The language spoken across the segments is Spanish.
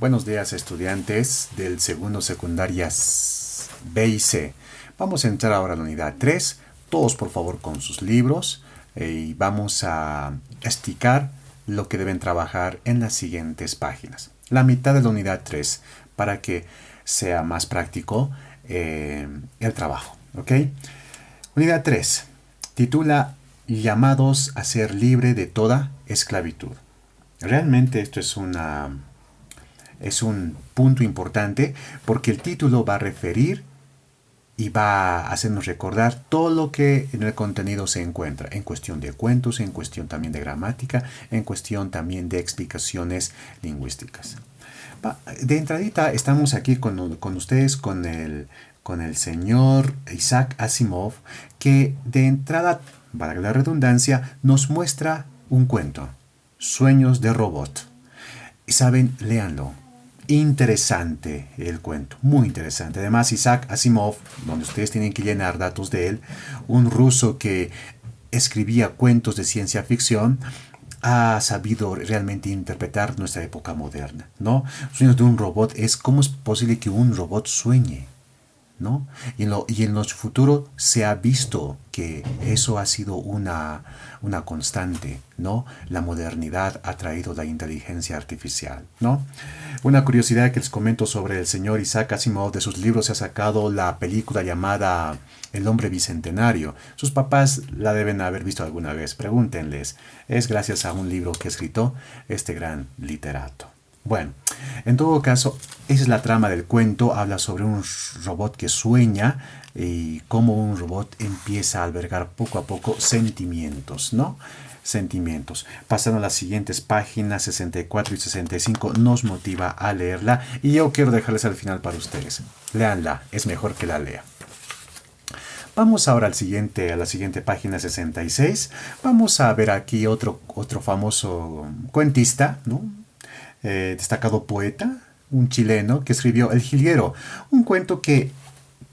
Buenos días, estudiantes del segundo B y C. Vamos a entrar ahora a la unidad 3. Todos por favor con sus libros y vamos a explicar lo que deben trabajar en las siguientes páginas. La mitad de la unidad 3 para que sea más práctico el trabajo. ¿Ok? Unidad 3. Titula Llamados a ser libre de toda esclavitud. Realmente esto es un punto importante porque el título va a referir y va a hacernos recordar todo lo que en el contenido se encuentra, en cuestión de cuentos, en cuestión también de gramática, en cuestión también de explicaciones lingüísticas. De entradita estamos aquí con ustedes con el señor Isaac Asimov, que de entrada, para la redundancia, nos muestra un cuento, Sueños de Robot. Y saben, léanlo. Interesante el cuento, muy interesante. Además, Isaac Asimov, donde ustedes tienen que llenar datos de él, un ruso que escribía cuentos de ciencia ficción, ha sabido realmente interpretar nuestra época moderna, ¿no? Sueños de un robot es cómo es posible que un robot sueñe, ¿no? Y en los futuros se ha visto que eso ha sido una constante, ¿no? La modernidad ha traído la inteligencia artificial, ¿no? Una curiosidad que les comento sobre el señor Isaac Asimov, de sus libros se ha sacado la película llamada El hombre bicentenario. Sus papás la deben haber visto alguna vez, pregúntenles. Es gracias a un libro que ha escrito este gran literato. Bueno, en todo caso, esa es la trama del cuento. Habla sobre un robot que sueña y cómo un robot empieza a albergar poco a poco sentimientos, ¿no? Sentimientos. Pasando a las siguientes páginas 64 y 65 nos motiva a leerla y yo quiero dejarles al final para ustedes. Léanla, es mejor que la lea. Vamos ahora a la siguiente página 66. Vamos a ver aquí otro famoso cuentista, ¿no? Destacado poeta, un chileno que escribió El Jilguero, un cuento que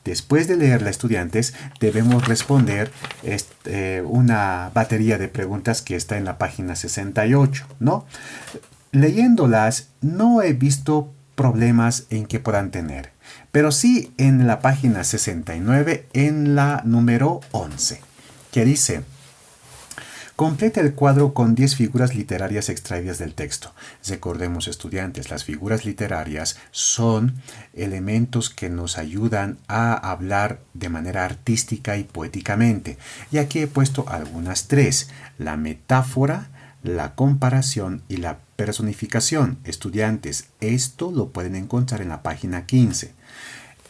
después de leerla, estudiantes, debemos responder una batería de preguntas que está en la página 68, ¿no? Leyéndolas no he visto problemas en que puedan tener, pero sí en la página 69, en la número 11, que dice: completa el cuadro con 10 figuras literarias extraídas del texto. Recordemos, estudiantes, las figuras literarias son elementos que nos ayudan a hablar de manera artística y poéticamente. Y aquí he puesto algunas 3. La metáfora, la comparación y la personificación. Estudiantes, esto lo pueden encontrar en la página 15.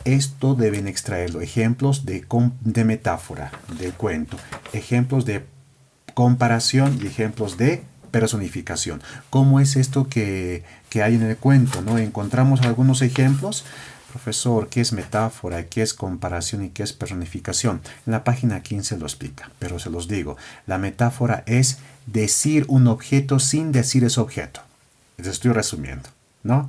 Esto deben extraerlo. Ejemplos de metáfora, de cuento. Ejemplos de comparación y ejemplos de personificación. ¿Cómo es esto que hay en el cuento, ¿no? Encontramos algunos ejemplos. Profesor, ¿qué es metáfora? ¿Qué es comparación? ¿Y qué es personificación? En la página 15 lo explica, pero se los digo. La metáfora es decir un objeto sin decir ese objeto. Eso estoy resumiendo, ¿no?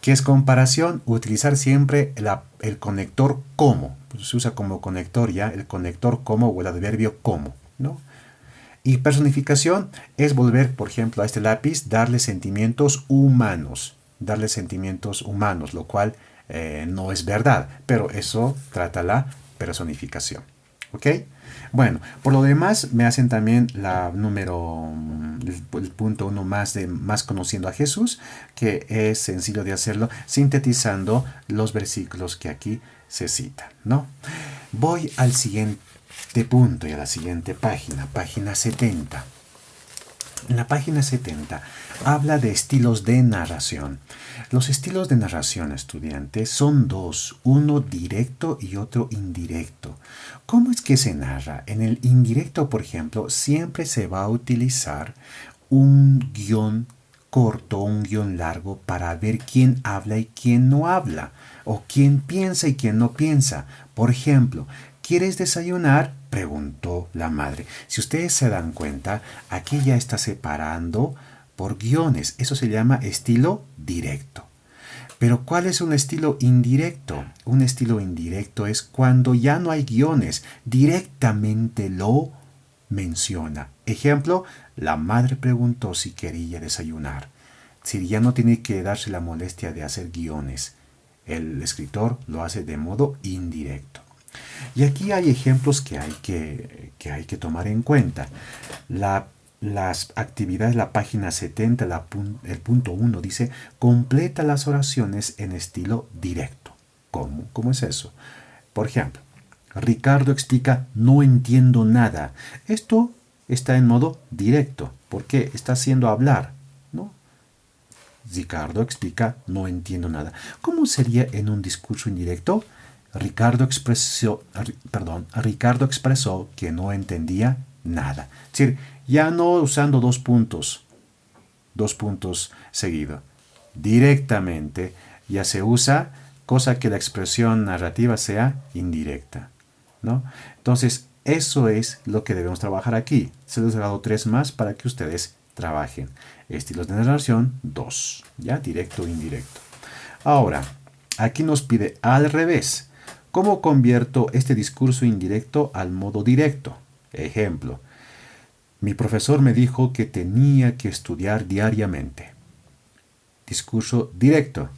¿Qué es comparación? Utilizar siempre el conector como. Pues se usa como conector ya el conector como o el adverbio como, ¿no? Y personificación es volver, por ejemplo, a este lápiz, darle sentimientos humanos. Darle sentimientos humanos, lo cual no es verdad. Pero eso trata la personificación. ¿Ok? Bueno, por lo demás me hacen también el punto 1 más conociendo a Jesús, que es sencillo de hacerlo sintetizando los versículos que aquí se citan, ¿no? Voy al siguiente punto y a la siguiente página, página 70. En la página 70 habla de estilos de narración. Los estilos de narración, estudiantes, son 2, uno directo y otro indirecto. ¿Cómo es que se narra? En el indirecto, por ejemplo, siempre se va a utilizar un guión corto, un guión largo para ver quién habla y quién no habla, o quién piensa y quién no piensa. Por ejemplo, ¿quieres desayunar?, preguntó la madre. Si ustedes se dan cuenta, aquí ya está separando por guiones. Eso se llama estilo directo. Pero ¿cuál es un estilo indirecto? Un estilo indirecto es cuando ya no hay guiones, directamente lo menciona. Ejemplo, la madre preguntó si quería desayunar. Si ya no tiene que darse la molestia de hacer guiones, el escritor lo hace de modo indirecto. Y aquí hay ejemplos que hay que tomar en cuenta. Las actividades, la página 70, el punto 1 dice, completa las oraciones en estilo directo. ¿Cómo? ¿Cómo es eso? Por ejemplo, Ricardo explica, no entiendo nada. Esto está en modo directo, porque está haciendo hablar, ¿no? Ricardo explica, no entiendo nada. ¿Cómo sería en un discurso indirecto? Ricardo expresó que no entendía nada. Es decir, ya no usando dos puntos seguidos. Directamente ya se usa, cosa que la expresión narrativa sea indirecta, ¿no? Entonces, eso es lo que debemos trabajar aquí. Se les he dado 3 más para que ustedes trabajen. Estilos de narración, 2. ¿Ya? Directo e indirecto. Ahora, aquí nos pide al revés. ¿Cómo convierto este discurso indirecto al modo directo? Ejemplo. Mi profesor me dijo que tenía que estudiar diariamente. Discurso directo.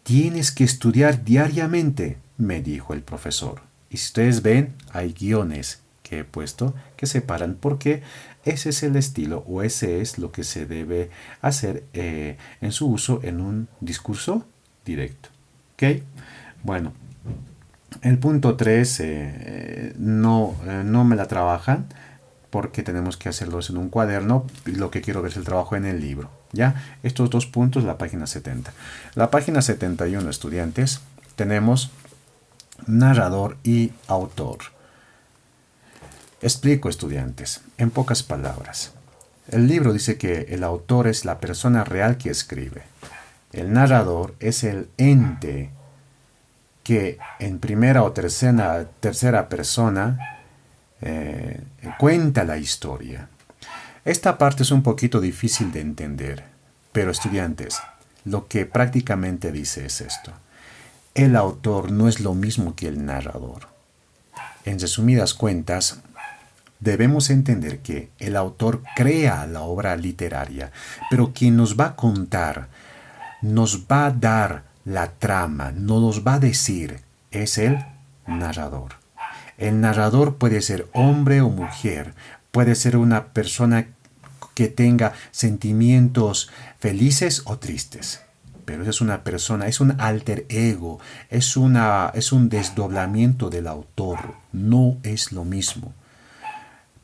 Tienes que estudiar diariamente, me dijo el profesor. Y si ustedes ven, hay guiones que he puesto que separan porque ese es el estilo o ese es lo que se debe hacer en su uso en un discurso directo. ¿Ok? Bueno, el punto 3 no me la trabajan porque tenemos que hacerlos en un cuaderno y lo que quiero ver es el trabajo en el libro. ¿Ya? Estos 2 puntos, la página 70. La página 71, estudiantes, tenemos narrador y autor. Explico, estudiantes, en pocas palabras. El libro dice que el autor es la persona real que escribe. El narrador es el ente que en primera o tercera persona cuenta la historia. Esta parte es un poquito difícil de entender, pero estudiantes, lo que prácticamente dice es esto. El autor no es lo mismo que el narrador. En resumidas cuentas, debemos entender que el autor crea la obra literaria, pero quien nos va a contar, nos va a dar la trama, nos va a decir, es el narrador. El narrador puede ser hombre o mujer, puede ser una persona que tenga sentimientos felices o tristes. Pero es una persona, es un alter ego, es un desdoblamiento del autor, no es lo mismo.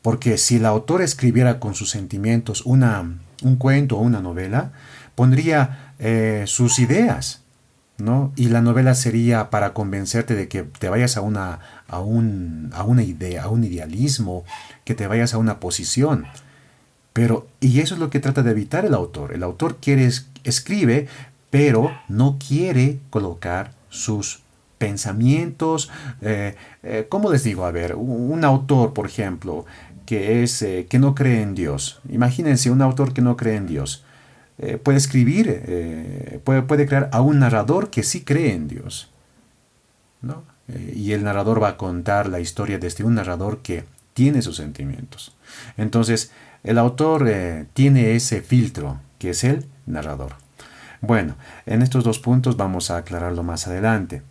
Porque si el autor escribiera con sus sentimientos un cuento o una novela, pondría sus ideas, ¿no? Y la novela sería para convencerte de que te vayas a una idea, a un idealismo, que te vayas a una posición. Y eso es lo que trata de evitar el autor. El autor escribe, pero no quiere colocar sus pensamientos. ¿Cómo les digo? A ver, un autor, por ejemplo, que no cree en Dios. Imagínense un autor que no cree en Dios. Puede escribir, puede crear a un narrador que sí cree en Dios, ¿no? Y el narrador va a contar la historia desde un narrador que tiene sus sentimientos. Entonces, el autor tiene ese filtro, que es el narrador. Bueno, en estos 2 puntos vamos a aclararlo más adelante.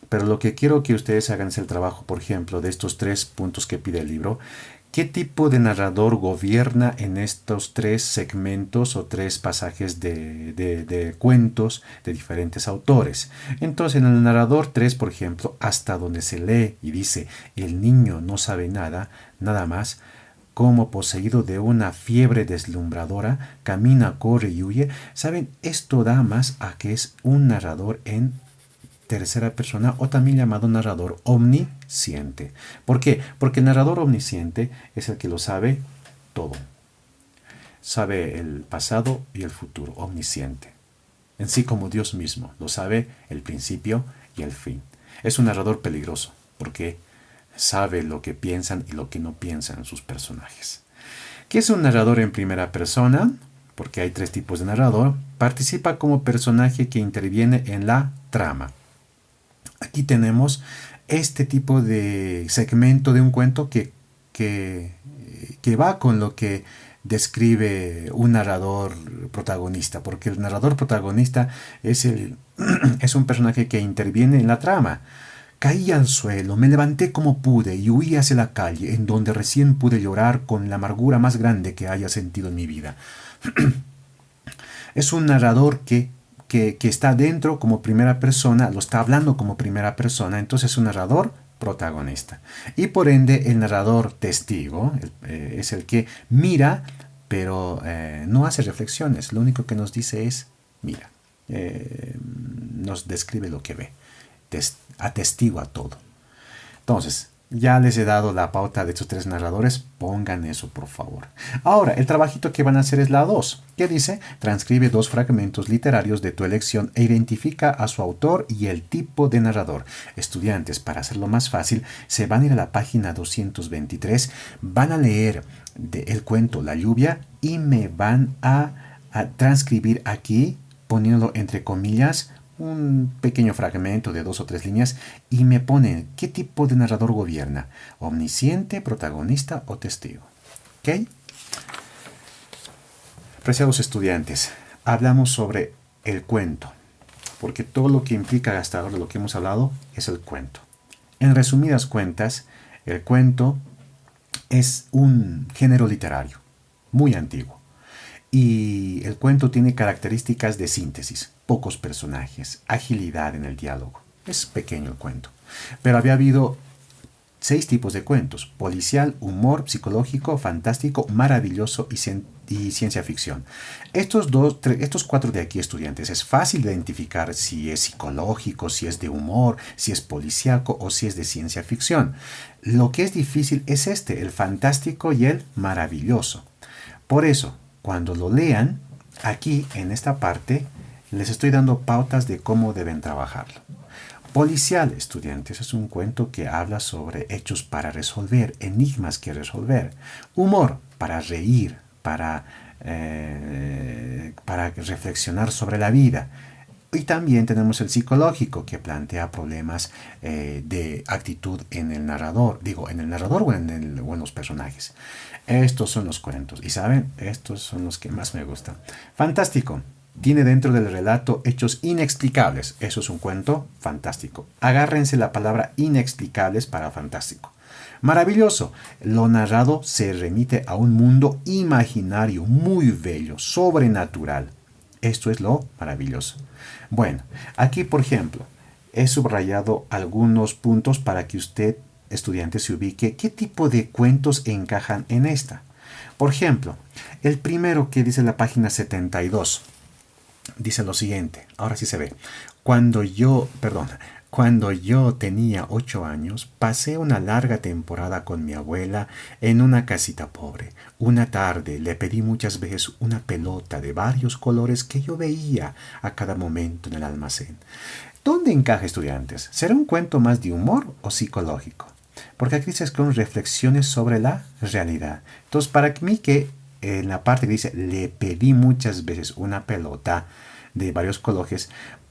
Pero lo que quiero que ustedes hagan es el trabajo, por ejemplo, de estos 3 puntos que pide el libro. ¿Qué tipo de narrador gobierna en estos 3 segmentos o 3 pasajes de cuentos de diferentes autores? Entonces, en el narrador 3, por ejemplo, hasta donde se lee y dice, el niño no sabe nada, nada más, como poseído de una fiebre deslumbradora, camina, corre y huye. ¿Saben? Esto da más a que es un narrador en tercera persona o también llamado narrador omnisciente. ¿Por qué? Porque el narrador omnisciente es el que lo sabe todo. Sabe el pasado y el futuro, omnisciente. En sí como Dios mismo, lo sabe el principio y el fin. Es un narrador peligroso porque sabe lo que piensan y lo que no piensan sus personajes. ¿Qué es un narrador en primera persona? Porque hay 3 tipos de narrador. Participa como personaje que interviene en la trama. Aquí tenemos este tipo de segmento de un cuento que va con lo que describe un narrador protagonista, porque el narrador protagonista es un personaje que interviene en la trama. Caí al suelo, me levanté como pude y huí hacia la calle, en donde recién pude llorar con la amargura más grande que haya sentido en mi vida. Es un narrador que está dentro como primera persona, lo está hablando como primera persona, entonces es un narrador protagonista. Y por ende el narrador testigo es el que mira, pero no hace reflexiones, lo único que nos dice es mira, nos describe lo que ve, atestigua todo. Entonces, ya les he dado la pauta de estos tres narradores, pongan eso por favor. Ahora, el trabajito que van a hacer es la 2, que dice, transcribe 2 fragmentos literarios de tu elección e identifica a su autor y el tipo de narrador. Estudiantes, para hacerlo más fácil, se van a ir a la página 223, van a leer el cuento La lluvia y me van a transcribir aquí, poniéndolo entre comillas, un pequeño fragmento de 2 o 3 líneas y me ponen qué tipo de narrador gobierna, omnisciente, protagonista o testigo. ¿Ok? Apreciados estudiantes, hablamos sobre el cuento, porque todo lo que implica hasta ahora de lo que hemos hablado es el cuento. En resumidas cuentas, el cuento es un género literario muy antiguo. Y el cuento tiene características de síntesis, pocos personajes, agilidad en el diálogo. Es pequeño el cuento. Pero había habido 6 tipos de cuentos: policial, humor, psicológico, fantástico, maravilloso y ciencia ficción. Estos 4 de aquí, estudiantes, es fácil de identificar si es psicológico, si es de humor, si es policíaco o si es de ciencia ficción. Lo que es difícil es el fantástico y el maravilloso. Por eso, cuando lo lean, aquí en esta parte, les estoy dando pautas de cómo deben trabajarlo. Policial, estudiantes, es un cuento que habla sobre hechos para resolver, enigmas que resolver. Humor, para reír, para reflexionar sobre la vida. Y también tenemos el psicológico, que plantea problemas de actitud en el narrador. Digo, en el narrador o en los personajes. Estos son los cuentos. Y saben, estos son los que más me gustan. Fantástico. Tiene dentro del relato hechos inexplicables. Eso es un cuento fantástico. Agárrense la palabra inexplicables para fantástico. Maravilloso. Lo narrado se remite a un mundo imaginario, muy bello, sobrenatural. Esto es lo maravilloso. Bueno, aquí por ejemplo, he subrayado algunos puntos para que usted, estudiante, se ubique qué tipo de cuentos encajan en esta. Por ejemplo, el primero que dice la página 72, dice lo siguiente, ahora sí se ve. Cuando yo tenía 8 años, pasé una larga temporada con mi abuela en una casita pobre. Una tarde le pedí muchas veces una pelota de varios colores que yo veía a cada momento en el almacén. ¿Dónde encaja, estudiantes? ¿Será un cuento más de humor o psicológico? Porque aquí dice con reflexiones sobre la realidad. Entonces, para mí que en la parte que dice le pedí muchas veces una pelota de varios colores,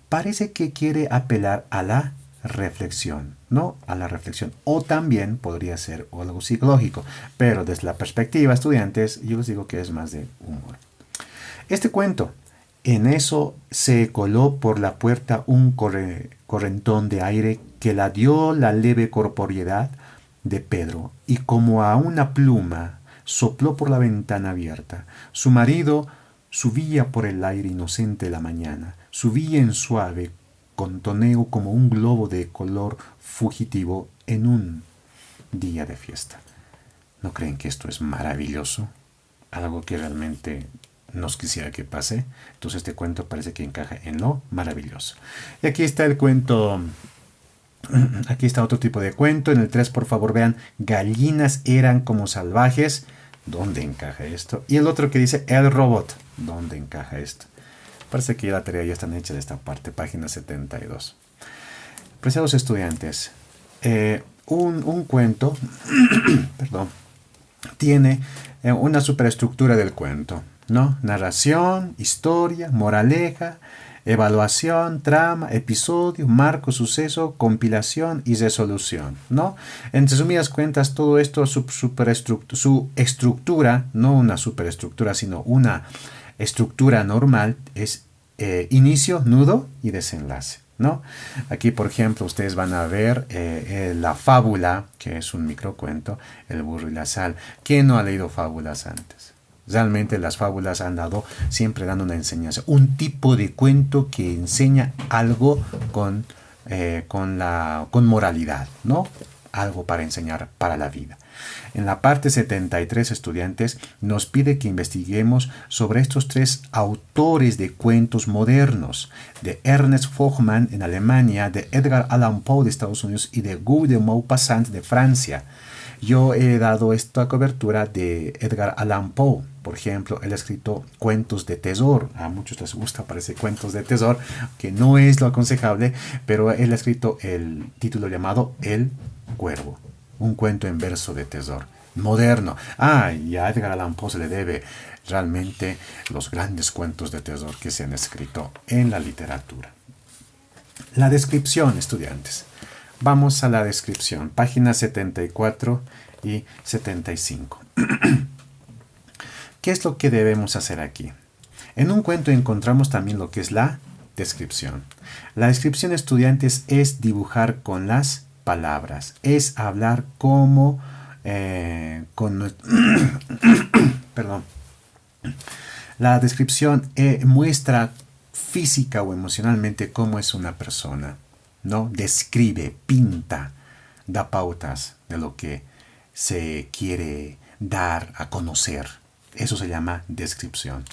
parece que quiere apelar a la reflexión, ¿no? A la reflexión. O también podría ser algo psicológico. Pero desde la perspectiva, estudiantes, yo les digo que es más de humor. Este cuento, en eso se coló por la puerta un correntón de aire que la dio la leve corporeidad de Pedro, y como a una pluma sopló por la ventana abierta. Su marido subía por el aire inocente de la mañana, subía en suave contoneo como un globo de color fugitivo en un día de fiesta. ¿No creen que esto es maravilloso? Algo que realmente nos quisiera que pase. Entonces este cuento parece que encaja en lo maravilloso. Y aquí está el cuento. Aquí está otro tipo de cuento. En el 3, por favor, vean, gallinas eran como salvajes. ¿Dónde encaja esto? Y el otro que dice el robot. ¿Dónde encaja esto? Parece que ya la tarea ya está hecha de esta parte, página 72. Apreciados estudiantes, un cuento perdón, tiene una superestructura del cuento, ¿no? Narración, historia, moraleja, evaluación, trama, episodio, marco, suceso, compilación y resolución, ¿no? En resumidas cuentas, todo esto, su estructura, no una superestructura, sino una estructura normal, es inicio, nudo y desenlace, ¿no? Aquí, por ejemplo, ustedes van a ver la fábula, que es un microcuento, El burro y la sal. ¿Quién no ha leído fábulas antes? Realmente las fábulas han dado, siempre dando una enseñanza, un tipo de cuento que enseña algo con moralidad, ¿no? Algo para enseñar para la vida. En la parte 73, estudiantes, nos pide que investiguemos sobre estos tres autores de cuentos modernos, de Ernest Fochtman en Alemania, de Edgar Allan Poe de Estados Unidos y de Guy de Maupassant de Francia. Yo he dado esta cobertura de Edgar Allan Poe. Por ejemplo, él ha escrito cuentos de tesoro. A muchos les gusta, parece cuentos de tesoro, que no es lo aconsejable, pero él ha escrito el título llamado El Cuervo. Un cuento en verso de tesoro. Moderno. Y a Edgar Allan Poe se le debe realmente los grandes cuentos de tesoro que se han escrito en la literatura. La descripción, estudiantes. Vamos a la descripción, páginas 74 y 75. ¿Qué es lo que debemos hacer aquí? En un cuento encontramos también lo que es la descripción. La descripción, estudiantes, es dibujar con las palabras, es hablar como perdón. La descripción muestra física o emocionalmente cómo es una persona, ¿no? Describe, pinta, da pautas de lo que se quiere dar a conocer. Eso se llama descripción.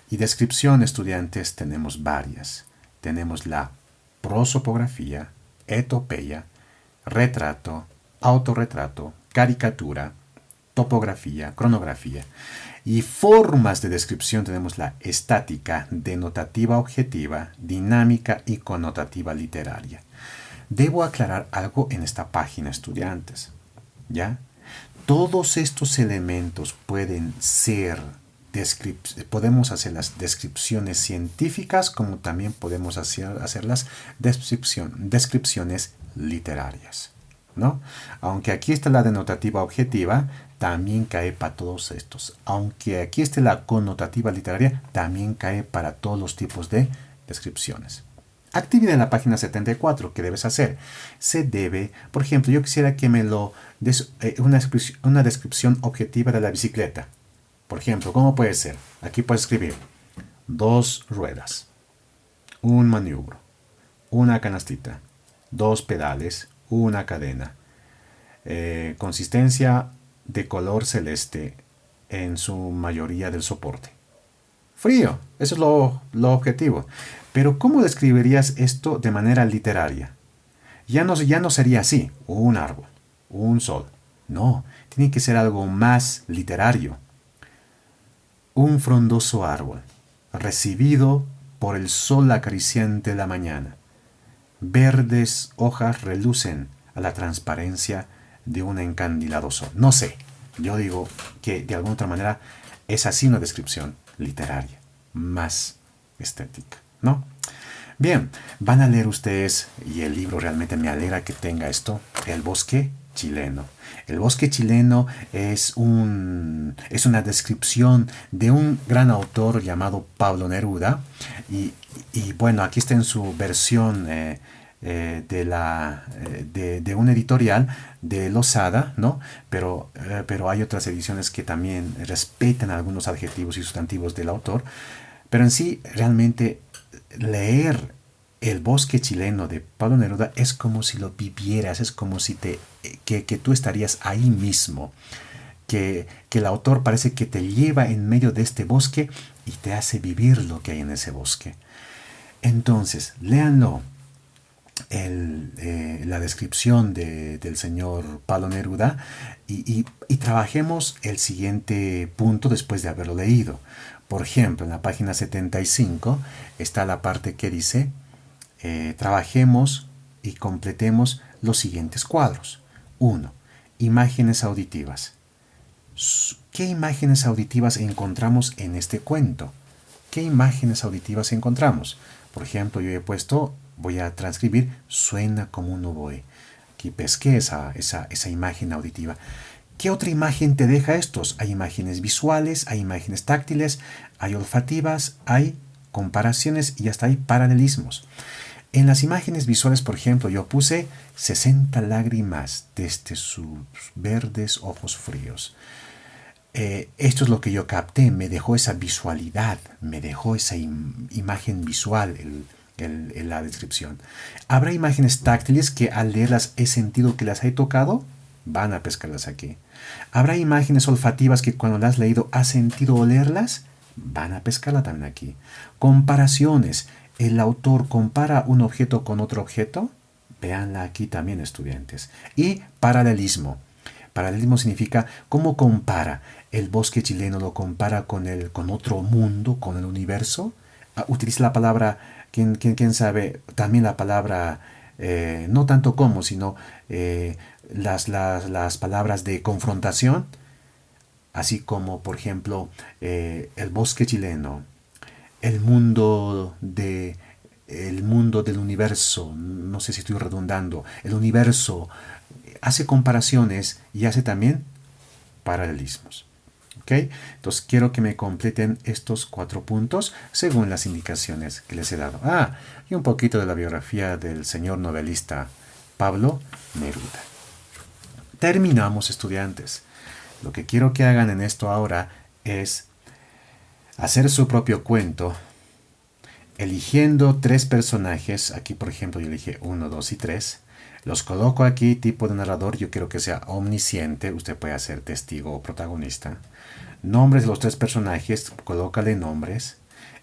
Y descripción, estudiantes, tenemos varias. Tenemos la prosopografía, etopeya, retrato, autorretrato, caricatura, topografía, cronografía. Y formas de descripción tenemos la estática, denotativa objetiva, dinámica y connotativa literaria. Debo aclarar algo en esta página, estudiantes. ¿Ya? Todos estos elementos pueden ser podemos hacer las descripciones científicas, como también podemos hacer las descripciones literarias, ¿no? Aunque aquí está la denotativa objetiva, también cae para todos estos. Aunque aquí esté la connotativa literaria, también cae para todos los tipos de descripciones. Actividad en la página 74, ¿qué debes hacer? Se debe, por ejemplo, yo quisiera que me lo des una descripción objetiva de la bicicleta. Por ejemplo, ¿cómo puede ser? Aquí puedes escribir 2 ruedas, un maniobro, una canastita, 2 pedales, una cadena, consistencia de color celeste en su mayoría del soporte. Frío, eso es lo objetivo. Pero ¿cómo describirías esto de manera literaria? Ya no sería así, un árbol, un sol. No, tiene que ser algo más literario. Un frondoso árbol, recibido por el sol acariciante de la mañana. Verdes hojas relucen a la transparencia de un encandilado sol. No sé, yo digo que de alguna otra manera es así una descripción literaria, más estética, ¿no? Bien, van a leer ustedes, y el libro realmente me alegra que tenga esto, El bosque chileno. El bosque chileno es una descripción de un gran autor llamado Pablo Neruda, y bueno, aquí está en su versión de un editorial de Losada, ¿no? Pero hay otras ediciones que también respetan algunos adjetivos y sustantivos del autor. Pero en sí, realmente, leer El bosque chileno de Pablo Neruda es como si lo vivieras, es como si que tú estarías ahí mismo, que el autor parece que te lleva en medio de este bosque y te hace vivir lo que hay en ese bosque. Entonces, léanlo. La descripción del señor Pablo Neruda y trabajemos el siguiente punto después de haberlo leído. Por ejemplo, en la página 75 está la parte que dice trabajemos y completemos los siguientes cuadros. 1. Imágenes auditivas. ¿Qué imágenes auditivas encontramos en este cuento? ¿Qué imágenes auditivas encontramos? Por ejemplo, yo he puesto, voy a transcribir, suena como un oboe. Aquí pesqué esa imagen auditiva. ¿Qué otra imagen te deja estos? Hay imágenes visuales, hay imágenes táctiles, hay olfativas, hay comparaciones y hasta hay paralelismos. En las imágenes visuales, por ejemplo, yo puse 60 lágrimas desde sus verdes ojos fríos. Esto es lo que yo capté, me dejó esa visualidad, me dejó esa imagen visual en la descripción. Habrá imágenes táctiles que al leerlas he sentido que las he tocado, van a pescarlas aquí. Habrá imágenes olfativas que cuando las has leído has sentido olerlas, van a pescarla también aquí. Comparaciones, el autor compara un objeto con otro objeto, véanla aquí también, estudiantes. Y paralelismo. Paralelismo significa cómo compara. El bosque chileno lo compara con otro mundo, con el universo. Utiliza la palabra, ¿quién sabe? También la palabra, no tanto como, sino las palabras de confrontación. Así como, por ejemplo, el bosque chileno, el mundo del universo, no sé si estoy redundando, el universo hace comparaciones y hace también paralelismos. ¿Ok? Entonces quiero que me completen estos 4 puntos según las indicaciones que les he dado. Y un poquito de la biografía del señor novelista Pablo Neruda. Terminamos, estudiantes. Lo que quiero que hagan en esto ahora es hacer su propio cuento, eligiendo 3 personajes. Aquí, por ejemplo, yo elegí 1, 2 y 3. Los coloco aquí, tipo de narrador. Yo quiero que sea omnisciente. Usted puede ser testigo o protagonista. Nombres de los 3 personajes, colócale nombres.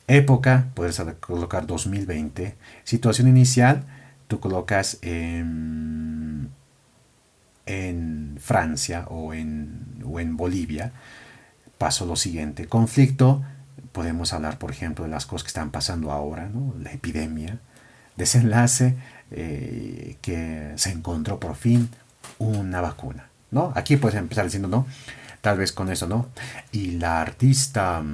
Época, puedes colocar 2020. Situación inicial, tú colocas en Francia o en Bolivia. Paso lo siguiente. Conflicto, podemos hablar, por ejemplo, de las cosas que están pasando ahora, ¿no? La epidemia. Desenlace, que se encontró por fin una vacuna, ¿no? Aquí puedes empezar diciendo, ¿no? Tal vez con eso, ¿no? Y la artista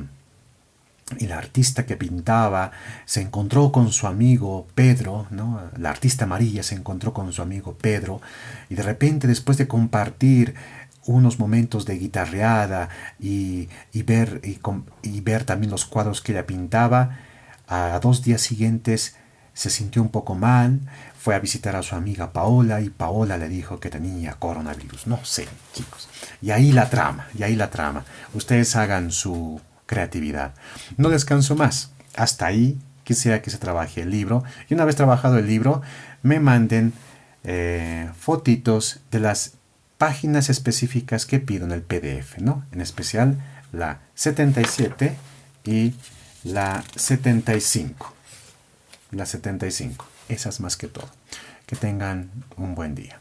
que pintaba se encontró con su amigo Pedro, ¿no? La artista María se encontró con su amigo Pedro y de repente, después de compartir unos momentos de guitarreada y ver también los cuadros que ella pintaba, a 2 días siguientes se sintió un poco mal, fue a visitar a su amiga Paola y Paola le dijo que tenía coronavirus. No sé, chicos. Y ahí la trama. Ustedes hagan su creatividad. No descanso más. Hasta ahí quisiera que se trabaje el libro. Y una vez trabajado el libro, me manden fotitos de las páginas específicas que pido en el PDF, ¿no? En especial la 77 y la 75. Esas más que todo. Que tengan un buen día.